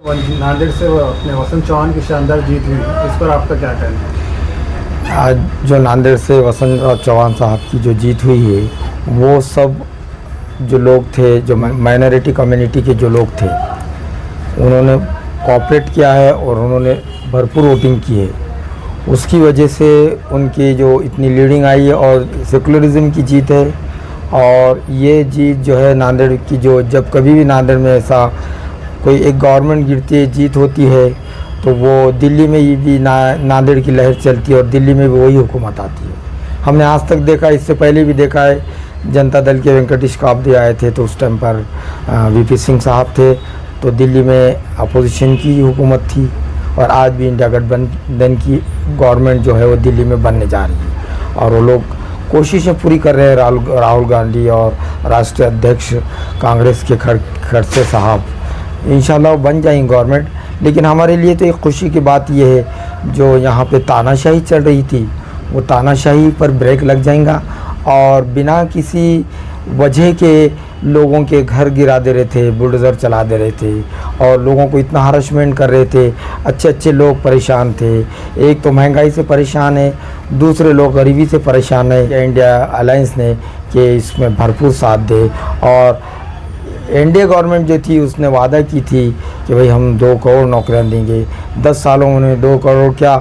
नांदेड़ से वो अपने वसंत चौहान की शानदार जीत हुई, इस पर आपका क्या कहना है? आज जो नांदेड़ से वसंत चौहान साहब की जो जीत हुई है, वो सब जो लोग थे, जो माइनॉरिटी कम्युनिटी के जो लोग थे, उन्होंने कोऑपरेट किया है और उन्होंने भरपूर वोटिंग की है। उसकी वजह से उनकी जो इतनी लीडिंग आई है और सेकुलरिज्म की जीत है। और ये जीत जो है नांदेड़ की, जो जब कभी भी नांदेड़ में ऐसा कोई एक गवर्नमेंट गिरती है, जीत होती है, तो वो दिल्ली में भी नांदेड़ की लहर चलती है और दिल्ली में भी वही हुकूमत आती है। हमने आज तक देखा, इससे पहले भी देखा है, जनता दल के वेंकटेश काब्दे आए थे तो उस टाइम पर वीपी सिंह साहब थे, तो दिल्ली में अपोजिशन की हुकूमत थी। और आज भी इंडिया गठबंधन की गवर्नमेंट जो है वो दिल्ली में बनने जा रही है और वो लोग कोशिशें पूरी कर रहे हैं। राहुल गांधी और राष्ट्रीय अध्यक्ष कांग्रेस के खड़से साहब इंशाल्लाह वो बन जाएंगे गवर्नमेंट। लेकिन हमारे लिए तो एक खुशी की बात यह है, जो यहाँ पे तानाशाही चल रही थी, वो तानाशाही पर ब्रेक लग जाएगा और बिना किसी वजह के लोगों के घर गिरा दे रहे थे, बुलडोज़र चला दे रहे थे और लोगों को इतना हरासमेंट कर रहे थे। अच्छे अच्छे लोग परेशान थे। एक तो महंगाई से परेशान है, दूसरे लोग गरीबी से परेशान है। इंडिया अलायंस ने कि इसमें भरपूर साथ दे और एनडीए गवर्नमेंट जो थी उसने वादा की थी कि भाई हम 2 करोड़ नौकरियां देंगे। 10 सालों में 2 करोड़ क्या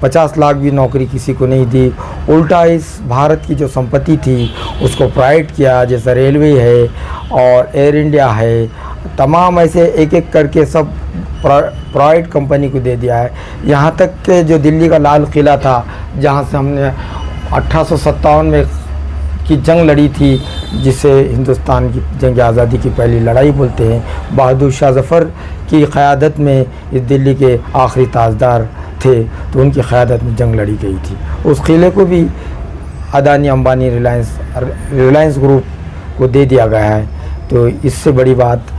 50 लाख भी नौकरी किसी को नहीं दी। उल्टा इस भारत की जो संपत्ति थी उसको प्राइवेट किया, जैसा रेलवे है और एयर इंडिया है, तमाम ऐसे एक एक करके सब प्राइवेट कंपनी को दे दिया है। यहाँ तक कि जो दिल्ली का लाल किला था, जहाँ से हमने 1857 में की जंग लड़ी थी, जिसे हिंदुस्तान की जंग आज़ादी की पहली लड़ाई बोलते हैं, बहादुर शाह जफ़र की क़यादत में इस दिल्ली के आखिरी ताजदार थे, तो उनकी क़यादत में जंग लड़ी गई थी। उस किले को भी अदानी अंबानी रिलायंस ग्रुप को दे दिया गया है। तो इससे बड़ी बात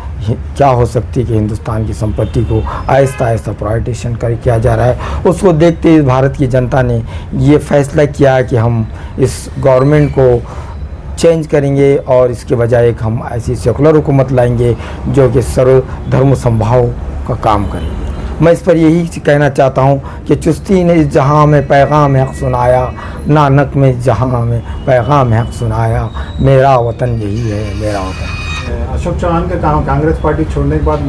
क्या हो सकती है कि हिंदुस्तान की संपत्ति को आहिस्ता आहिस्ता प्राइवेटाइजेशन किया जा रहा है। उसको देखते हुए भारत की जनता ने ये फैसला किया कि हम इस गवर्नमेंट को चेंज करेंगे और इसके बजाय एक हम ऐसी सेकुलर हुकूमत लाएंगे जो कि सर्वधर्म समभाव का काम करेंगे। मैं इस पर यही कहना चाहता हूँ कि चुस्ती ने इस जहाँ में पैगाम हक़ सुनाया, नानक में जहाँ में पैगाम हक़ सुनाया, मेरा वतन यही है मेरा वतन। अशोक चौहान के कांग्रेस पार्टी छोड़ने के बाद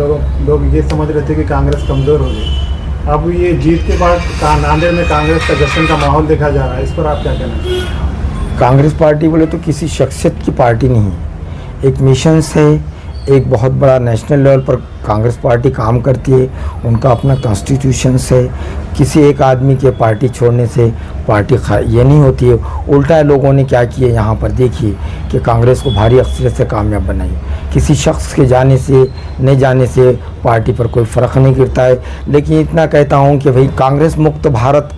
लोग ये समझ रहे थे कि कांग्रेस कमज़ोर हो गई। अब ये जीत के बाद नांदेड़ में कांग्रेस का जश्न का माहौल देखा जा रहा है, इस पर आप क्या कहना चाहिए? कांग्रेस पार्टी बोले तो किसी शख्सियत की पार्टी नहीं है, एक मिशन से, एक बहुत बड़ा नेशनल लेवल पर कांग्रेस पार्टी काम करती है। उनका अपना कॉन्स्टिट्यूशन से, किसी एक आदमी के पार्टी छोड़ने से पार्टी ये नहीं होती है। उल्टा लोगों ने क्या किया यहाँ पर देखिए कि कांग्रेस को भारी अक्सरियत से कामयाब बनाई। किसी शख्स के जाने से नहीं जाने से पार्टी पर कोई फ़र्क नहीं गिरता है। लेकिन इतना कहता हूँ कि भाई कांग्रेस मुक्त भारत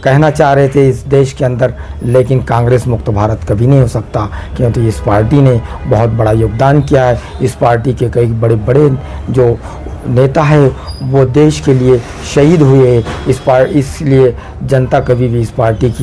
कहना चाह रहे थे इस देश के अंदर, लेकिन कांग्रेस मुक्त भारत कभी नहीं हो सकता, क्योंकि इस पार्टी ने बहुत बड़ा योगदान किया है। इस पार्टी के कई बड़े बड़े जो नेता है वो देश के लिए शहीद हुए। इसलिए जनता कभी भी इस पार्टी की